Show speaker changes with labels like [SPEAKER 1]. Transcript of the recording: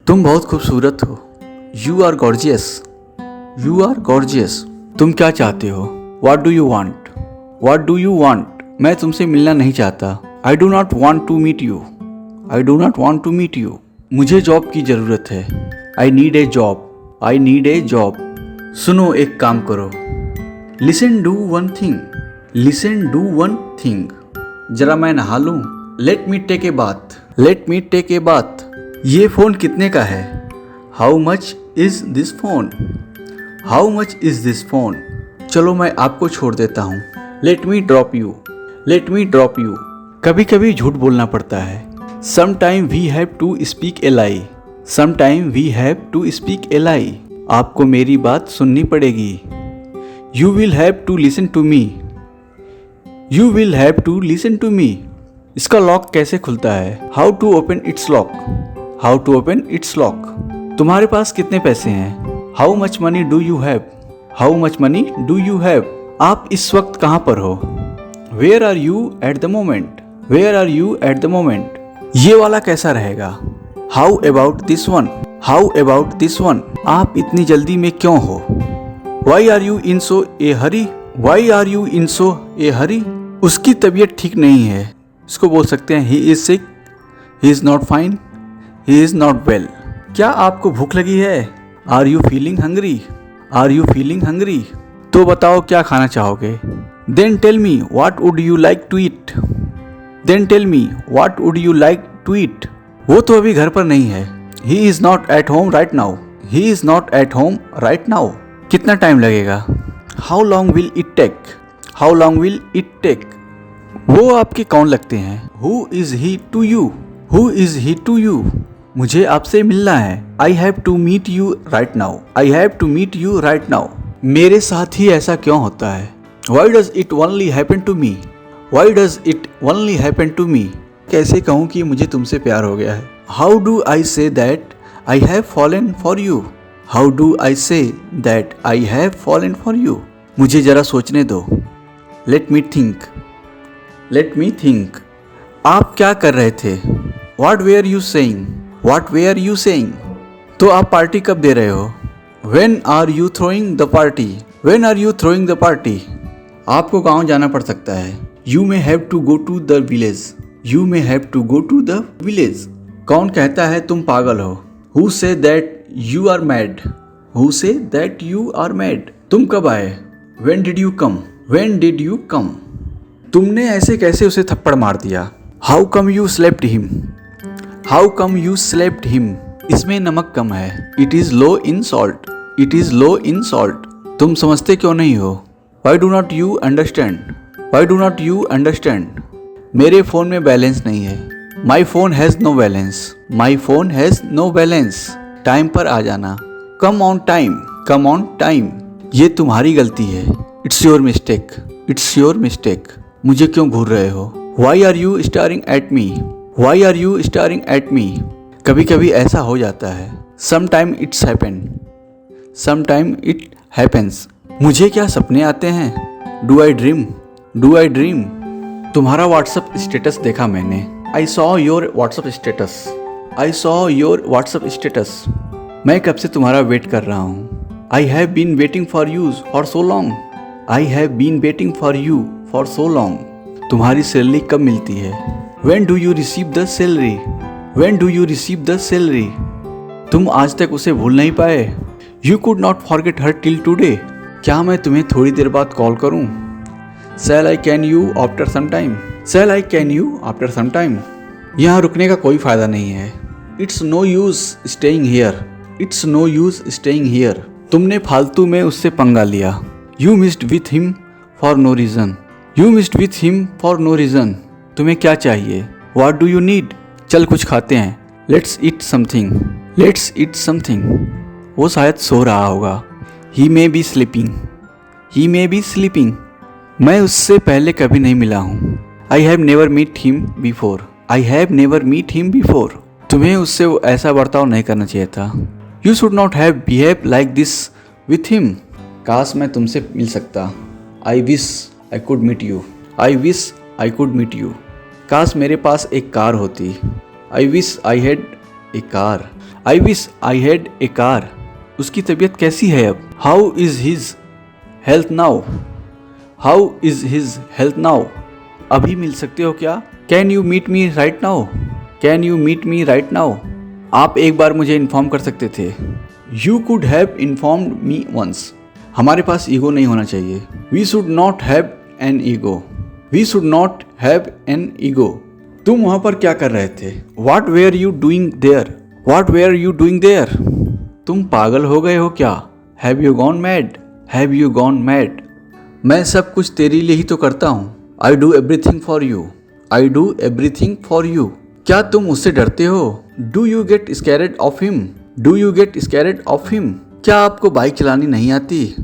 [SPEAKER 1] तुम बहुत खूबसूरत हो। You are gorgeous. You are gorgeous. तुम क्या चाहते हो? What do you want? What do you want? मैं तुमसे मिलना नहीं चाहता। I do not want to meet you. I do not want to meet you. मुझे जॉब की ज़रूरत है। I need a job. I need a job. सुनो, एक काम करो। Listen, do one thing. Listen, do one thing. जरा मैं नहा लूँ। Let me take a bath. Let me take a bath. ये फ़ोन कितने का है? How much is this phone? How much is this phone? चलो मैं आपको छोड़ देता हूँ। Let me drop you. Let me drop you. कभी कभी झूठ बोलना पड़ता है। Sometime we have to speak a lie. Sometime we have to speak a lie. आपको मेरी बात सुननी पड़ेगी। You will have to listen to me. You will have to listen to me. इसका लॉक कैसे खुलता है? How to open its lock. How to open its lock. तुम्हारे पास कितने पैसे हैं? How much money do you have? How much money do you have? आप इस वक्त कहाँ पर हो? Where are you at the moment? Where are you at the moment? ये वाला कैसा रहेगा? How about this one? How about this one? आप इतनी जल्दी में क्यों हो? Why are you in so a hurry? Why are you in so a hurry? उसकी तबीयत ठीक नहीं है। इसको बोल सकते हैं he is sick, he is not fine, he is not well. क्या आपको भूख लगी है? Are you feeling hungry? Are you feeling hungry? तो बताओ क्या खाना चाहोगे? Then tell me what would you like to eat? Then tell me what would you like to eat? वो तो अभी घर पर नहीं है। He is not at home right now. He is not at home right now. कितना time लगेगा? How long will it take? How long will it take? वो आपके कौन लगते हैं? Who is he to you? Who is he to you? मुझे आपसे मिलना है। I have to meet you right now. I have to meet you right now. मेरे साथ ही ऐसा क्यों होता है? Why does it only happen to me? Why does it only happen to me? कैसे कहूँ कि मुझे तुमसे प्यार हो गया है? How do I say that I have fallen for you? How do I say that I have fallen for you? मुझे जरा सोचने दो। Let me think. Let me think. आप क्या कर रहे थे? What were you saying? What were you saying? तो आप पार्टी कब दे रहे हो? When are you throwing the party? When are you throwing the party? आपको गांव जाना पड़ सकता है। You may have to go to the village. You may have to go to the village. कौन कहता है तुम पागल हो? Who say that you are mad? Who say that you are mad? तुम कब आए? When did you come? When did you come? तुमने ऐसे कैसे उसे थप्पड़ मार दिया? How come you slapped him? How come you slapped him? इसमें नमक कम है। It is low in salt. It is low in salt. तुम समझते क्यों नहीं हो? Why do not you understand? Why do not you understand? मेरे फ़ोन में बैलेंस नहीं है। My phone has no balance. My phone has no balance. Time पर आ जाना। Come on time. Come on time. ये तुम्हारी गलती है। It's your mistake. It's your mistake. मुझे क्यों घूर रहे हो? Why are you staring at me? Why are you staring at me? कभी कभी ऐसा हो जाता है। Sometime it's happen. Sometime it happens. मुझे क्या सपने आते हैं? Do I dream? Do I dream? तुम्हारा व्हाट्सएप स्टेटस देखा मैंने। I saw your WhatsApp status. I saw your WhatsApp status. मैं कब से तुम्हारा वेट कर रहा हूँ। I have been waiting for you for so long. I have been waiting for you for so long. तुम्हारी सैलरी कब मिलती है? When do you receive the salary? When do you receive the salary? तुम आज तक उसे भूल नहीं पाए। You could not forget her till today. क्या मैं तुम्हें थोड़ी देर बाद कॉल करूं? Shall I can you after some time? Shall I can you after some time? यहाँ रुकने का कोई फ़ायदा नहीं है। It's no use staying here. It's no use staying here. तुमने फालतू में उससे पंगा लिया। You missed with him for no reason. You missed with him for no reason. तुम्हें क्या चाहिए? What do you need? चल कुछ खाते हैं। Let's eat something. Let's eat something. वो शायद सो रहा होगा। He may be sleeping. He may be sleeping. मैं उससे पहले कभी नहीं मिला हूँ। I have never met him before. I have never met him before. तुम्हें उससे ऐसा बर्ताव नहीं करना चाहिए था। You should not have behaved like this with him. काश मैं तुमसे मिल सकता। I wish I could meet you. I wish I could meet you. काश मेरे पास एक कार होती। I wish I had a car. I wish I had a car. उसकी तबीयत कैसी है अब? How is his health now? How is his health now? अभी मिल सकते हो क्या? Can you meet me right now? Can you meet me right now? आप एक बार मुझे इन्फॉर्म कर सकते थे। You could have informed me once. हमारे पास ईगो नहीं होना चाहिए। We should not have an ego. We should not have an ego. तुम वहां पर क्या कर रहे थे? What were you doing there? What were you doing there? तुम पागल हो गए हो क्या? Have you gone mad? Have you gone mad? मैं सब कुछ तेरे लिए ही तो करता हूँ। I do everything for you. I do everything for you. क्या तुम उससे डरते हो? Do you get scared of him? Do you get scared of him? क्या आपको बाइक चलानी नहीं आती?